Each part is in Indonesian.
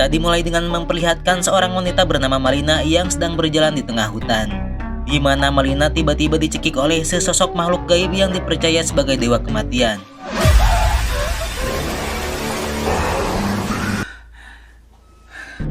Cerita dimulai dengan memperlihatkan seorang wanita bernama Malina yang sedang berjalan di tengah hutan, di mana Malina tiba-tiba dicekik oleh sesosok makhluk gaib yang dipercaya sebagai dewa kematian.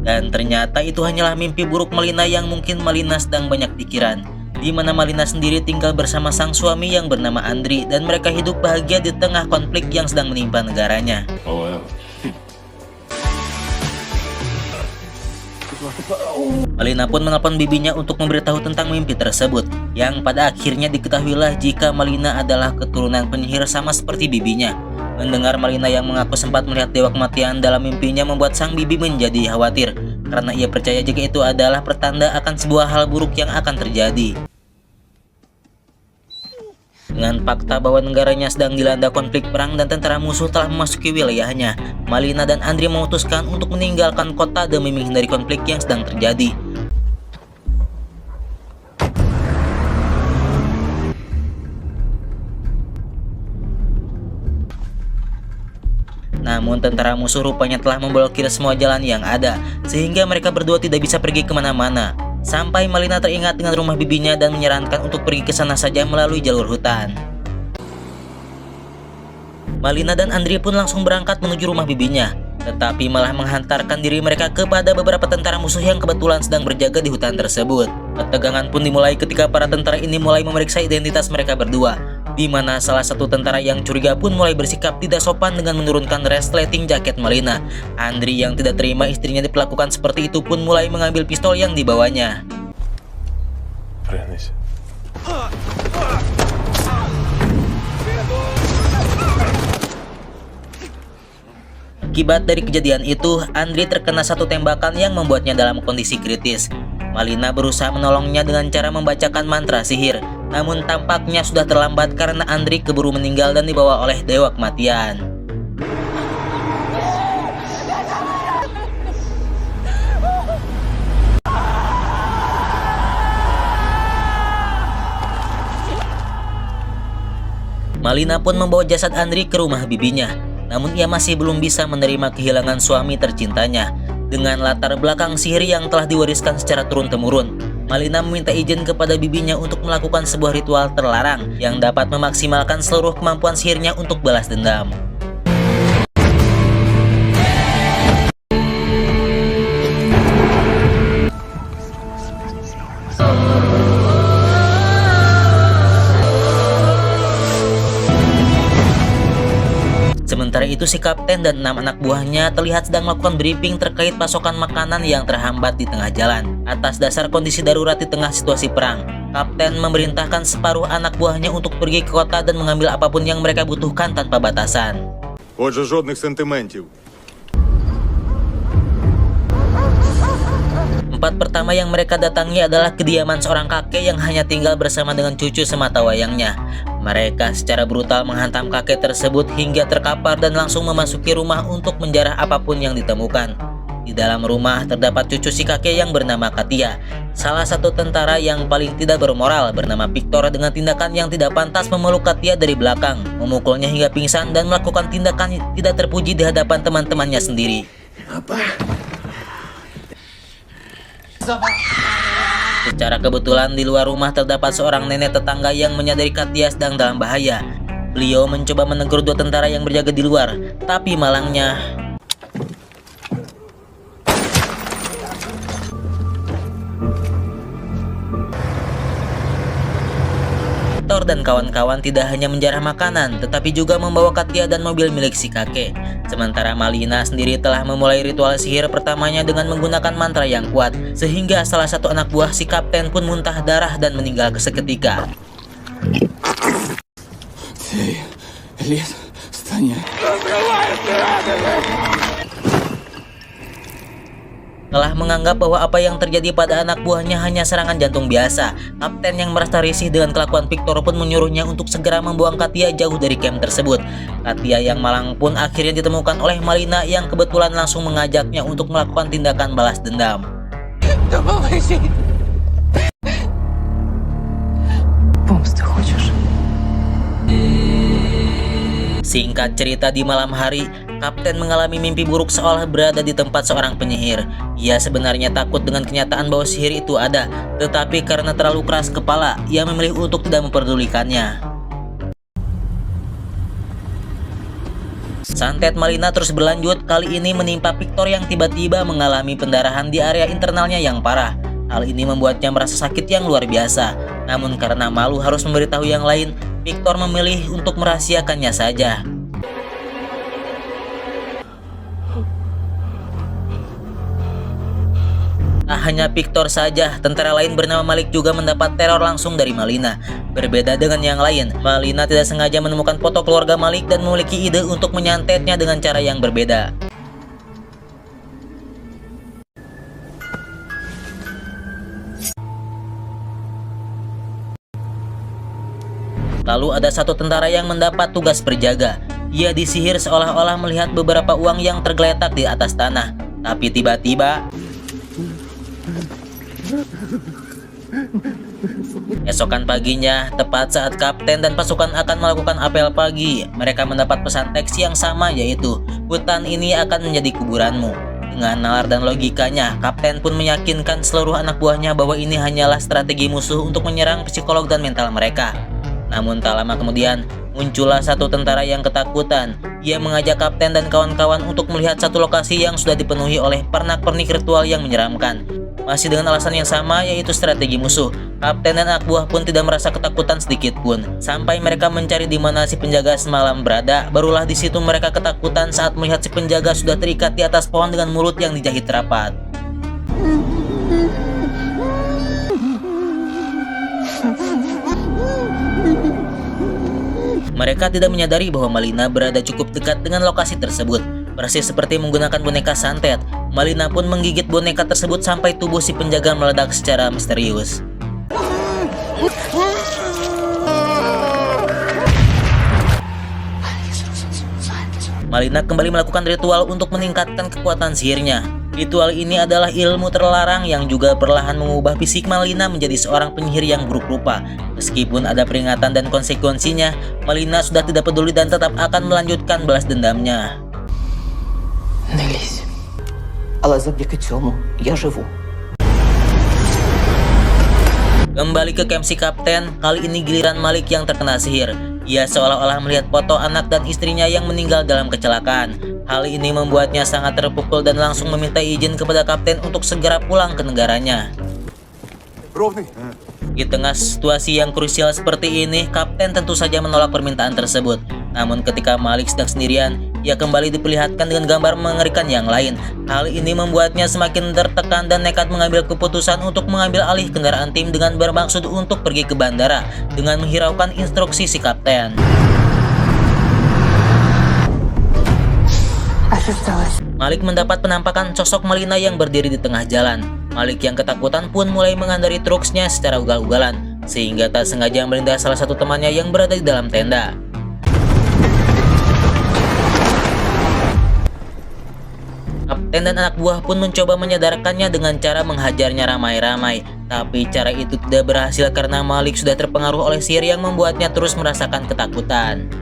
Dan ternyata itu hanyalah mimpi buruk Malina yang mungkin Malina sedang banyak pikiran, di mana Malina sendiri tinggal bersama sang suami yang bernama Andri dan mereka hidup bahagia di tengah konflik yang sedang menimpa negaranya. Malina pun menelpon bibinya untuk memberitahu tentang mimpi tersebut, yang pada akhirnya diketahuilah jika Malina adalah keturunan penyihir sama seperti bibinya. Mendengar Malina yang mengaku sempat melihat dewa kematian dalam mimpinya membuat sang bibi menjadi khawatir, karena ia percaya jika itu adalah pertanda akan sebuah hal buruk yang akan terjadi. Dengan fakta bahwa negaranya sedang dilanda konflik perang dan tentara musuh telah memasuki wilayahnya, Malina dan Andri memutuskan untuk meninggalkan kota demi menghindari konflik yang sedang terjadi. Namun tentara musuh rupanya telah memblokir semua jalan yang ada, sehingga mereka berdua tidak bisa pergi kemana-mana. Sampai Malina teringat dengan rumah bibinya dan menyarankan untuk pergi ke sana saja melalui jalur hutan. Malina dan Andri pun langsung berangkat menuju rumah bibinya, tetapi malah menghantarkan diri mereka kepada beberapa tentara musuh yang kebetulan sedang berjaga di hutan tersebut. Ketegangan pun dimulai ketika para tentara ini mulai memeriksa identitas mereka berdua, di mana salah satu tentara yang curiga pun mulai bersikap tidak sopan dengan menurunkan resleting jaket Malina. Andri yang tidak terima istrinya diperlakukan seperti itu pun mulai mengambil pistol yang dibawanya. Akibat dari kejadian itu, Andri terkena satu tembakan yang membuatnya dalam kondisi kritis. Malina berusaha menolongnya dengan cara membacakan mantra sihir, namun tampaknya sudah terlambat karena Andri keburu meninggal dan dibawa oleh dewa kematian. Malina pun membawa jasad Andri ke rumah bibinya, namun ia masih belum bisa menerima kehilangan suami tercintanya. Dengan latar belakang sihir yang telah diwariskan secara turun-temurun, Malina meminta izin kepada bibinya untuk melakukan sebuah ritual terlarang yang dapat memaksimalkan seluruh kemampuan sihirnya untuk balas dendam. Sementara itu si kapten dan 6 anak buahnya terlihat sedang melakukan briefing terkait pasokan makanan yang terhambat di tengah jalan. Atas dasar kondisi darurat di tengah situasi perang, kapten memerintahkan separuh anak buahnya untuk pergi ke kota dan mengambil apapun yang mereka butuhkan tanpa batasan. Отже, жодних сентиментів. Tempat pertama yang mereka datangi adalah kediaman seorang kakek yang hanya tinggal bersama dengan cucu semata wayangnya. Mereka secara brutal menghantam kakek tersebut hingga terkapar dan langsung memasuki rumah untuk menjarah apapun yang ditemukan. Di dalam rumah terdapat cucu si kakek yang bernama Katia, salah satu tentara yang paling tidak bermoral bernama Victor dengan tindakan yang tidak pantas memeluk Katia dari belakang, memukulnya hingga pingsan dan melakukan tindakan tidak terpuji di hadapan teman-temannya sendiri. Secara kebetulan di luar rumah terdapat seorang nenek tetangga yang menyadari Katia sedang dalam bahaya. Beliau mencoba menegur dua tentara yang berjaga di luar, tapi malangnya Victor dan kawan-kawan tidak hanya menjarah makanan, tetapi juga membawa Katia dan mobil milik si kakek. Sementara Malina sendiri telah memulai ritual sihir pertamanya dengan menggunakan mantra yang kuat, sehingga salah satu anak buah si kapten pun muntah darah dan meninggal seketika. Telah menganggap bahwa apa yang terjadi pada anak buahnya hanya serangan jantung biasa, kapten yang merasa risih dengan kelakuan Victor pun menyuruhnya untuk segera membuang Katia jauh dari camp tersebut. Katia yang malang pun akhirnya ditemukan oleh Malina yang kebetulan langsung mengajaknya untuk melakukan tindakan balas dendam. Singkat cerita, di malam hari, Kapten mengalami mimpi buruk seolah berada di tempat seorang penyihir. Ia sebenarnya takut dengan kenyataan bahwa sihir itu ada, tetapi karena terlalu keras kepala, ia memilih untuk tidak memperdulikannya. Santet Malina terus berlanjut, kali ini menimpa Victor yang tiba-tiba mengalami pendarahan di area internalnya yang parah. Hal ini membuatnya merasa sakit yang luar biasa. Namun karena malu harus memberitahu yang lain, Victor memilih untuk merahasiakannya saja. Tak hanya Victor saja, tentara lain bernama Malik juga mendapat teror langsung dari Malina. Berbeda dengan yang lain, Malina tidak sengaja menemukan foto keluarga Malik dan memiliki ide untuk menyantetnya dengan cara yang berbeda. Lalu ada satu tentara yang mendapat tugas berjaga. Ia disihir seolah-olah melihat beberapa uang yang tergeletak di atas tanah. Tapi tiba-tiba esokan paginya, tepat saat kapten dan pasukan akan melakukan apel pagi, mereka mendapat pesan teks yang sama, yaitu hutan ini akan menjadi kuburanmu. Dengan nalar dan logikanya, kapten pun meyakinkan seluruh anak buahnya bahwa ini hanyalah strategi musuh untuk menyerang psikolog dan mental mereka. Namun tak lama kemudian, muncullah satu tentara yang ketakutan. Ia mengajak kapten dan kawan-kawan untuk melihat satu lokasi yang sudah dipenuhi oleh pernak-pernik ritual yang menyeramkan. Masih dengan alasan yang sama, yaitu strategi musuh. Kapten dan anak buah pun tidak merasa ketakutan sedikit pun. Sampai mereka mencari di mana si penjaga semalam berada, barulah di situ mereka ketakutan saat melihat si penjaga sudah terikat di atas pohon dengan mulut yang dijahit rapat. Mereka tidak menyadari bahwa Malina berada cukup dekat dengan lokasi tersebut. Persis seperti menggunakan boneka santet, Malina pun menggigit boneka tersebut sampai tubuh si penjaga meledak secara misterius. Malina kembali melakukan ritual untuk meningkatkan kekuatan sihirnya. Ritual ini adalah ilmu terlarang yang juga perlahan mengubah fisik Malina menjadi seorang penyihir yang buruk rupa. Meskipun ada peringatan dan konsekuensinya, Malina sudah tidak peduli dan tetap akan melanjutkan balas dendamnya. Не лізь. Але завдяки цьому я живу. Kembali ke camp si kapten, kali ini giliran Malik yang terkena sihir. Ia seolah-olah melihat foto anak dan istrinya yang meninggal dalam kecelakaan. Hal ini membuatnya sangat terpukul dan langsung meminta izin kepada kapten untuk segera pulang ke negaranya. Di tengah situasi yang krusial seperti ini, kapten tentu saja menolak permintaan tersebut. Namun ketika Malik sedang sendirian, ia kembali diperlihatkan dengan gambar mengerikan yang lain. Hal ini membuatnya semakin tertekan dan nekat mengambil keputusan untuk mengambil alih kendaraan tim dengan bermaksud untuk pergi ke bandara dengan menghiraukan instruksi si kapten. Malik mendapat penampakan sosok Malina yang berdiri di tengah jalan. Malik yang ketakutan pun mulai mengandari truksnya secara ugal-ugalan, sehingga tak sengaja melindas salah satu temannya yang berada di dalam tenda. Kapten dan anak buah pun mencoba menyadarkannya dengan cara menghajarnya ramai-ramai. Tapi cara itu tidak berhasil karena Malik sudah terpengaruh oleh sihir yang membuatnya terus merasakan ketakutan.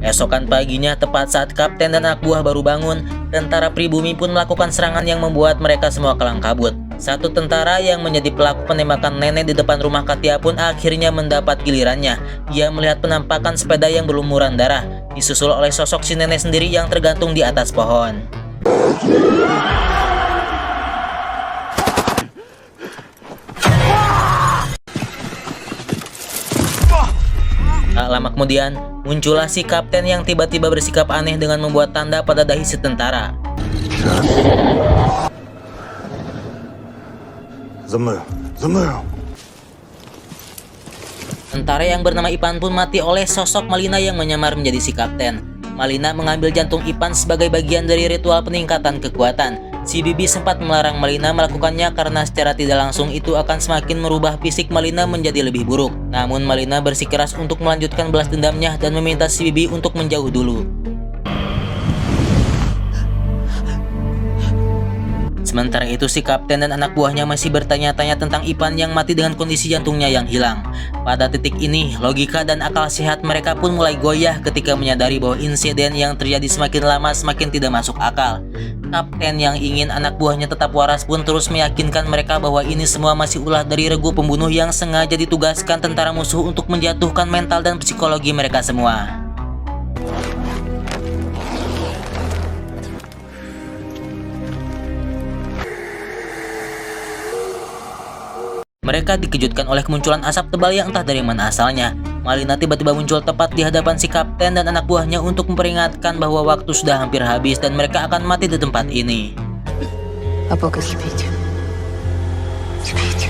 Esokan paginya, tepat saat kapten dan anak buah baru bangun, tentara pribumi pun melakukan serangan yang membuat mereka semua kelang kabut. Satu tentara yang menjadi pelaku penembakan nenek di depan rumah Katia pun akhirnya mendapat gilirannya. Ia melihat penampakan sepeda yang berlumuran darah, disusul oleh sosok si nenek sendiri yang tergantung di atas pohon. Tak lama kemudian, muncullah si kapten yang tiba-tiba bersikap aneh dengan membuat tanda pada dahi si tentara. Tentara yang bernama Ipan pun mati oleh sosok Malina yang menyamar menjadi si kapten. Malina mengambil jantung Ipan sebagai bagian dari ritual peningkatan kekuatan. Si Bibi sempat melarang Malina melakukannya karena secara tidak langsung itu akan semakin merubah fisik Malina menjadi lebih buruk. Namun Malina bersikeras untuk melanjutkan balas dendamnya dan meminta si Bibi untuk menjauh dulu. Sementara itu si kapten dan anak buahnya masih bertanya-tanya tentang Ipan yang mati dengan kondisi jantungnya yang hilang. Pada titik ini, logika dan akal sehat mereka pun mulai goyah ketika menyadari bahwa insiden yang terjadi semakin lama semakin tidak masuk akal. Kapten yang ingin anak buahnya tetap waras pun terus meyakinkan mereka bahwa ini semua masih ulah dari regu pembunuh yang sengaja ditugaskan tentara musuh untuk menjatuhkan mental dan psikologi mereka semua. Mereka dikejutkan oleh kemunculan asap tebal yang entah dari mana asalnya. Malina tiba-tiba muncul tepat di hadapan si kapten dan anak buahnya untuk memperingatkan bahwa waktu sudah hampir habis dan mereka akan mati di tempat ini. Apakah спите? Спите.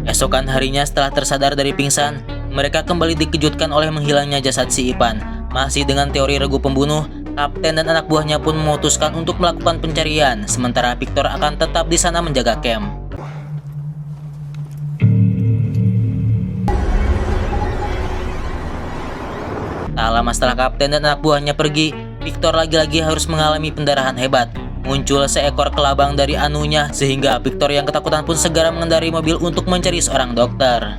Esokan harinya setelah tersadar dari pingsan, mereka kembali dikejutkan oleh menghilangnya jasad si Ipan. Masih dengan teori regu pembunuh, kapten dan anak buahnya pun memutuskan untuk melakukan pencarian, sementara Victor akan tetap di sana menjaga camp. Tak lama setelah kapten dan anak buahnya pergi, Victor lagi-lagi harus mengalami pendarahan hebat. Muncul seekor kelabang dari anunya sehingga Victor yang ketakutan pun segera mengendarai mobil untuk mencari seorang dokter.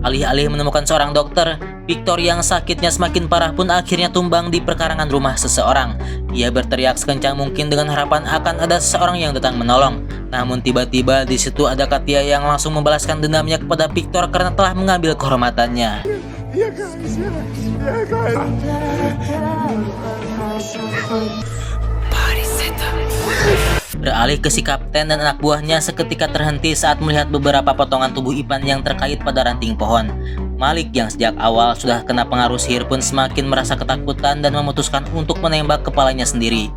Alih-alih menemukan seorang dokter, Victor yang sakitnya semakin parah pun akhirnya tumbang di perkarangan rumah seseorang. Ia berteriak sekencang mungkin dengan harapan akan ada seseorang yang datang menolong. Namun tiba-tiba di situ ada Katia yang langsung membalaskan dendamnya kepada Victor karena telah mengambil kehormatannya. Beralih ke si kapten dan anak buahnya seketika terhenti saat melihat beberapa potongan tubuh Ipan yang terkait pada ranting pohon. Malik yang sejak awal sudah kena pengaruh sihir pun semakin merasa ketakutan dan memutuskan untuk menembak kepalanya sendiri.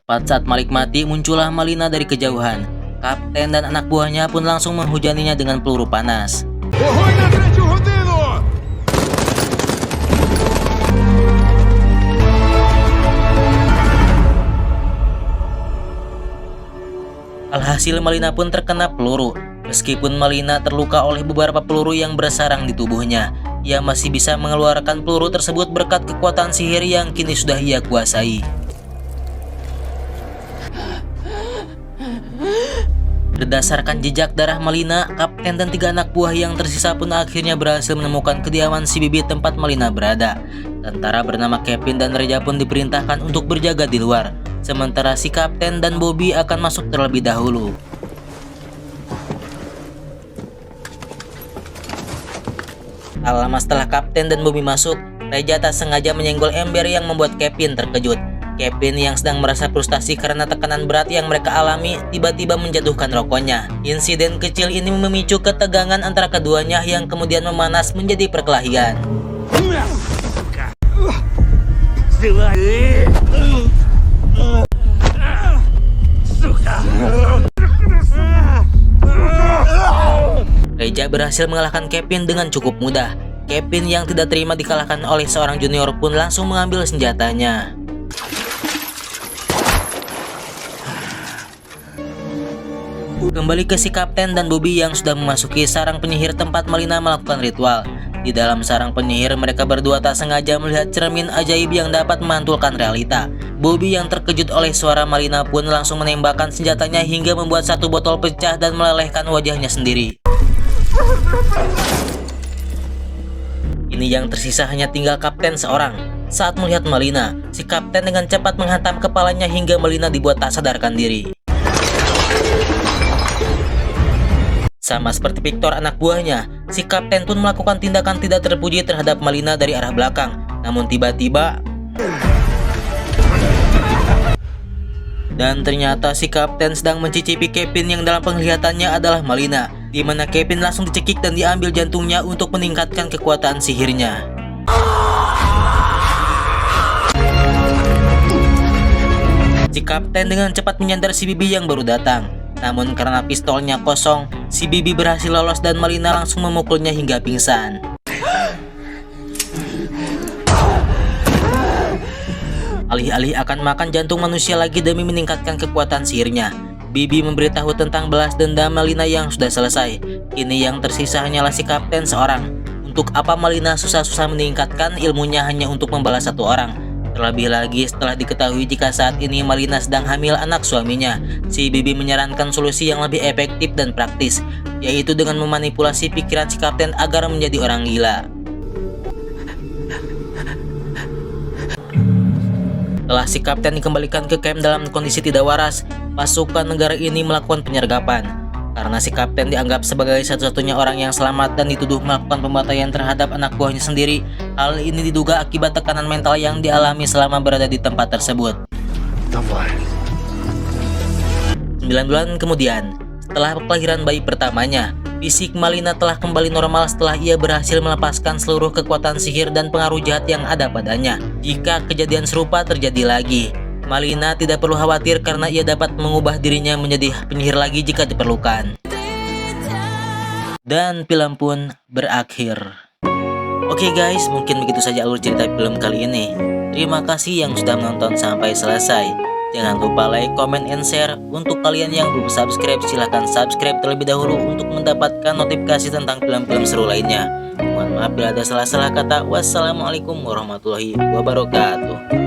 Pada saat Malik mati, muncullah Malina dari kejauhan. Kapten dan anak buahnya pun langsung menghujaninya dengan peluru panas. Alhasil Malina pun terkena peluru. Meskipun Malina terluka oleh beberapa peluru yang bersarang di tubuhnya, ia masih bisa mengeluarkan peluru tersebut berkat kekuatan sihir yang kini sudah ia kuasai. Berdasarkan jejak darah Malina, kapten dan 3 anak buah yang tersisa pun akhirnya berhasil menemukan kediaman si bibi tempat Malina berada. Tentara bernama Kevin dan Reja pun diperintahkan untuk berjaga di luar, sementara si kapten dan Bobby akan masuk terlebih dahulu. Tak lama setelah kapten dan Bobby masuk, Reja tak sengaja menyenggol ember yang membuat Kevin terkejut. Kevin yang sedang merasa frustasi karena tekanan berat yang mereka alami tiba-tiba menjatuhkan rokoknya. Insiden kecil ini memicu ketegangan antara keduanya yang kemudian memanas menjadi perkelahian. Reja berhasil mengalahkan Kevin dengan cukup mudah. Kevin yang tidak terima dikalahkan oleh seorang junior pun langsung mengambil senjatanya. Kembali ke si kapten dan Bobby yang sudah memasuki sarang penyihir tempat Malina melakukan ritual. Di dalam sarang penyihir, mereka berdua tak sengaja melihat cermin ajaib yang dapat memantulkan realita. Bobby yang terkejut oleh suara Malina pun langsung menembakkan senjatanya hingga membuat satu botol pecah dan melelehkan wajahnya sendiri. Ini yang tersisa hanya tinggal kapten seorang. Saat melihat Malina, si kapten dengan cepat menghantam kepalanya hingga Malina dibuat tak sadarkan diri. Sama seperti Victor anak buahnya, si kapten pun melakukan tindakan tidak terpuji terhadap Malina dari arah belakang. Namun tiba-tiba... Dan ternyata si kapten sedang mencicipi Kevin yang dalam penglihatannya adalah Malina, di mana Kevin langsung dicekik dan diambil jantungnya untuk meningkatkan kekuatan sihirnya. Si kapten dengan cepat menyandar si bibi yang baru datang. Namun karena pistolnya kosong, si bibi berhasil lolos dan Malina langsung memukulnya hingga pingsan. Alih-alih akan makan jantung manusia lagi demi meningkatkan kekuatan sihirnya, Bibi memberitahu tentang balas dendam Malina yang sudah selesai. Kini yang tersisa hanyalah si kapten seorang. Untuk apa Malina susah-susah meningkatkan ilmunya hanya untuk membalas satu orang? Terlebih lagi setelah diketahui jika saat ini Malina sedang hamil anak suaminya. Si Bibi menyarankan solusi yang lebih efektif dan praktis, yaitu dengan memanipulasi pikiran si kapten agar menjadi orang gila. Setelah si kapten dikembalikan ke camp dalam kondisi tidak waras, pasukan negara ini melakukan penyergapan. Karena si kapten dianggap sebagai satu-satunya orang yang selamat dan dituduh melakukan pembantaian terhadap anak buahnya sendiri. Hal ini diduga akibat tekanan mental yang dialami selama berada di tempat tersebut. 9 bulan kemudian, setelah kelahiran bayi pertamanya, fisik Malina telah kembali normal setelah ia berhasil melepaskan seluruh kekuatan sihir dan pengaruh jahat yang ada padanya. Jika kejadian serupa terjadi lagi, Malina tidak perlu khawatir karena ia dapat mengubah dirinya menjadi penyihir lagi jika diperlukan. Dan film pun berakhir. Oke guys, mungkin begitu saja alur cerita film kali ini. Terima kasih yang sudah menonton sampai selesai. Jangan lupa like, comment, and share. Untuk kalian yang belum subscribe, silahkan subscribe terlebih dahulu untuk mendapatkan notifikasi tentang film-film seru lainnya. Mohon maaf bila ada salah-salah kata. Wassalamualaikum warahmatullahi wabarakatuh.